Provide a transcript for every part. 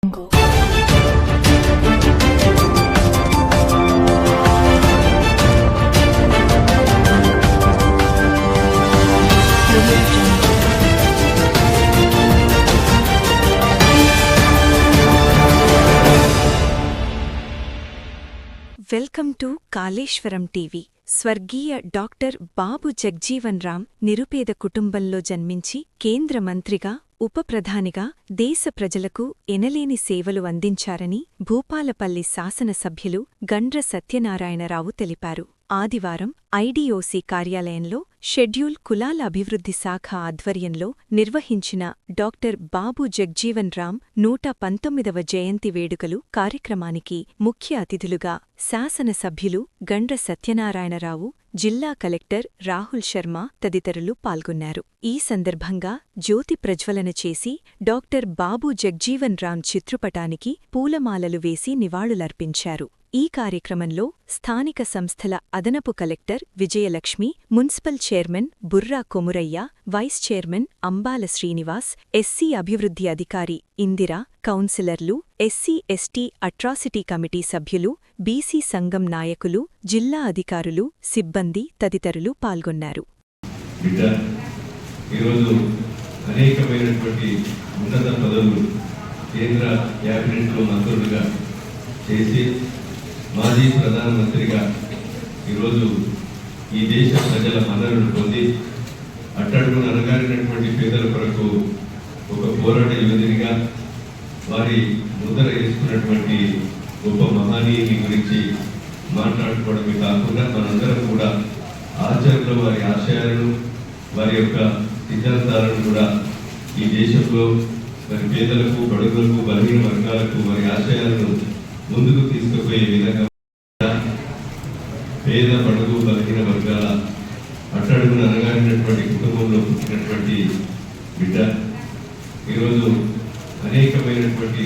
Welcome to Kaleshwaram TV. స్వర్గీయ doctor Babu Jagjivan Ram నిరుపేద కుటుంబంలో జన్మించి కేంద్ర మంత్రిగా, ఉప ప్రధానిగా దేశ ప్రజలకు ఎనలేని సేవలు అందించారని భూపాలపల్లి శాసనసభ్యులు గండ్ర సత్యనారాయణరావు తెలిపారు. ఆదివారం ఐడీఓసీ కార్యాలయంలో షెడ్యూల్ కులాల అభివృద్ధి శాఖ ఆధ్వర్యంలో నిర్వహించిన డాక్టర్ బాబు జగ్జీవన్ రామ్ 119వ జయంతి వేడుకలు కార్యక్రమానికి ముఖ్య అతిథులుగా శాసనసభ్యులు గండ్ర సత్యనారాయణరావు, జిల్లా కలెక్టర్ రాహుల్ శర్మ తదితరులు పాల్గొన్నారు. ఈ సందర్భంగా జ్యోతి ప్రజ్వలన చేసి డాక్టర్ బాబు జగ్జీవన్ రామ్ చిత్రపటానికి పూలమాలలు వేసి నివాళులర్పించారు. ఈ కార్యక్రమంలో స్థానిక సంస్థల అదనపు collector Vijayalakshmi, municipal chairman Burra Komurayya, vice chairman Ambala Srinivas, SC అభివృద్ధి అధికారి ఇందిరా, కౌన్సిలర్లు, ఎస్సీ/ఎస్టీ అట్రాసిటీ కమిటీ సభ్యులు, బీసీ సంఘం నాయకులు, జిల్లా అధికారులు, సిబ్బంది తదితరులు పాల్గొన్నారు. మాజీ ప్రధానమంత్రిగా ఈరోజు ఈ దేశ ప్రజల మన్ననను పొంది అట్టడుగున అనగారినటువంటి పేదల కొరకు ఒక పోరాట యోధునిగా వారి ముద్ర వేసుకున్నటువంటి గొప్ప మహనీయుని గురించి మాట్లాడుకోవడమే కాకుండా మనందరం కూడా ఆచరణలో వారి ఆశయాలను, వారి యొక్క సిద్ధాంతాలను కూడా ఈ దేశంలో మరి పేదలకు, బడుగులకు, బలహీన వర్గాలకు వారి ఆశయాలను ముందుకు తీసుకుపోయే విధంగా పేద, బడుగు, బలహీన వర్గాల అట్టడుగున అనగారినటువంటి కుటుంబంలో పుట్టినటువంటి బిడ్డ ఈరోజు అనేకమైనటువంటి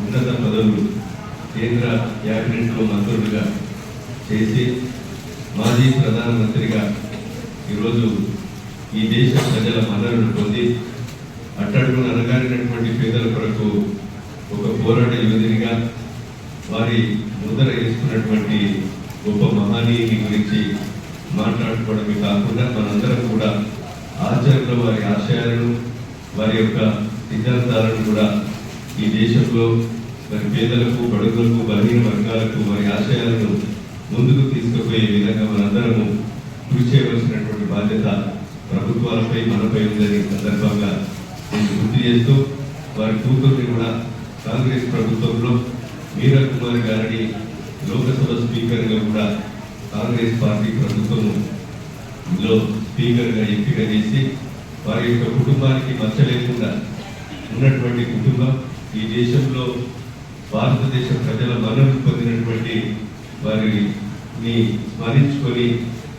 ఉన్నత పదవులు కేంద్ర క్యాబినెట్లో మంత్రులుగా చేసి మాజీ ప్రధానమంత్రిగా ఈరోజు ఈ దేశ ప్రజల మన్ననను పొంది అట్టడుగున అనగారినటువంటి పేదల కొరకు ఒక పోరాట యోధునిగా వారి ముద్ర వేసుకున్నటువంటి గొప్ప మహనీయుని గురించి మాట్లాడుకోవడమే కాకుండా మనందరం కూడా ఆచరణలో వారి ఆశయాలను, వారి యొక్క సిద్ధాంతాలను కూడా ఈ దేశంలో మరి పేదలకు, బడుగులకు, బలహీన వర్గాలకు వారి ఆశయాలను ముందుకు తీసుకుపోయే విధంగా మనందరము కృషి చేయవలసినటువంటి బాధ్యత ప్రభుత్వాలపై, మనపై ఉందని సందర్భంగా నేను గుర్తు చేస్తూ వారి కూతుర్ని కూడా కాంగ్రెస్ ప్రభుత్వంలో మీరా కుమార్ గారిని లోకసభ స్పీకర్గా కూడా కాంగ్రెస్ పార్టీ ప్రభుత్వంలో స్పీకర్గా ఎంపిక చేసి వారి యొక్క కుటుంబానికి మచ్చ లేకుండా ఉన్నటువంటి కుటుంబం ఈ దేశంలో భారతదేశ ప్రజల మన్ననలు పొందినటువంటి వారిని స్మరించుకొని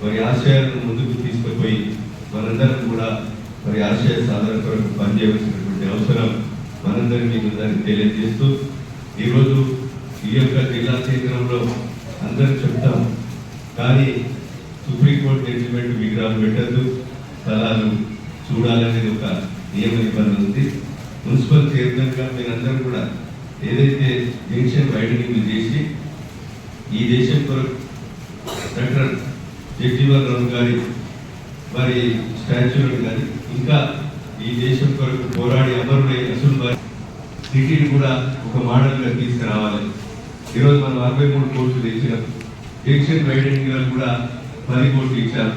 వారి ఆశయాలను ముందుకు తీసుకుపోయి మనందరం కూడా వారి ఆశయ సాధన కొరకు పనిచేయవలసినటువంటి అవసరం మనందరికీ ఉందని తెలియజేస్తూ ఈరోజు ఈ యొక్క జిల్లా కేంద్రంలో అందరూ చెప్తాం, కానీ సుప్రీంకోర్టు జడ్జిమెంట్ విగ్రహాలు పెట్టద్దు, స్థలాలు చూడాలనేది ఒక నియమ నిబంధన ఉంది. మున్సిపల్ చైర్మన్గా మీరందరూ కూడా ఏదైతే జంక్షన్ వైడనింగ్ చేసి ఈ దేశం కొరకు డాక్టర్ జగ్జీవన్ రామ్ గారి వారి స్టాచ్యూలను కానీ ఇంకా ఈ దేశం కొరకు పోరాడి అమరుడై అసలు వారి సిటీని కూడా ఒక మోడల్గా తీసుకురావాలి. ఈరోజు మనం 63 కోట్లు తెచ్చినాం. జంక్షన్ వైడనింగ్ కూడా 10 కోట్లు ఇచ్చారు.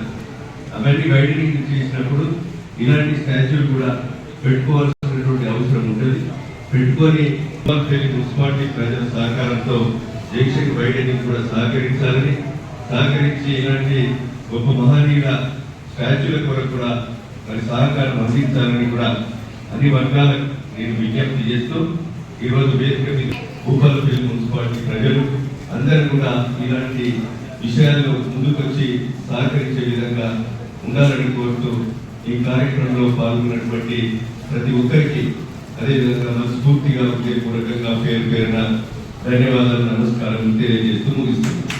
అవన్నీ వైడనింగ్ చేసినప్పుడు ఇలాంటి స్టాచ్యూలు కూడా పెట్టుకోవాల్సినటువంటి అవసరం ఉంటుంది. పెట్టుకొని మున్సిపాలిటీ ప్రజల సహకారంతో జంక్షన్ వైడనింగ్ కూడా సహకరించి ఇలాంటి గొప్ప మహనీయుల స్టాచ్యూల కొరకు కూడా మరి సహకారం అందించాలని కూడా అన్ని వర్గాలకు నేను విజ్ఞప్తి చేస్తూ ఈరోజు వేదిక మీద భూపాలపల్లి మున్సిపాలిటీ ప్రజలు అందరూ కూడా ఇలాంటి విషయాల్లో ముందుకొచ్చి సహకరించే విధంగా ఉండాలని కోరుతూ ఈ కార్యక్రమంలో పాల్గొన్నటువంటి ప్రతి ఒక్కరికి అదేవిధంగా మనస్ఫూర్తిగా ఉదయపూర్వకంగా పేరు పేరున ధన్యవాదాలు, నమస్కారం తెలియజేస్తూ ముగిస్తున్నాను.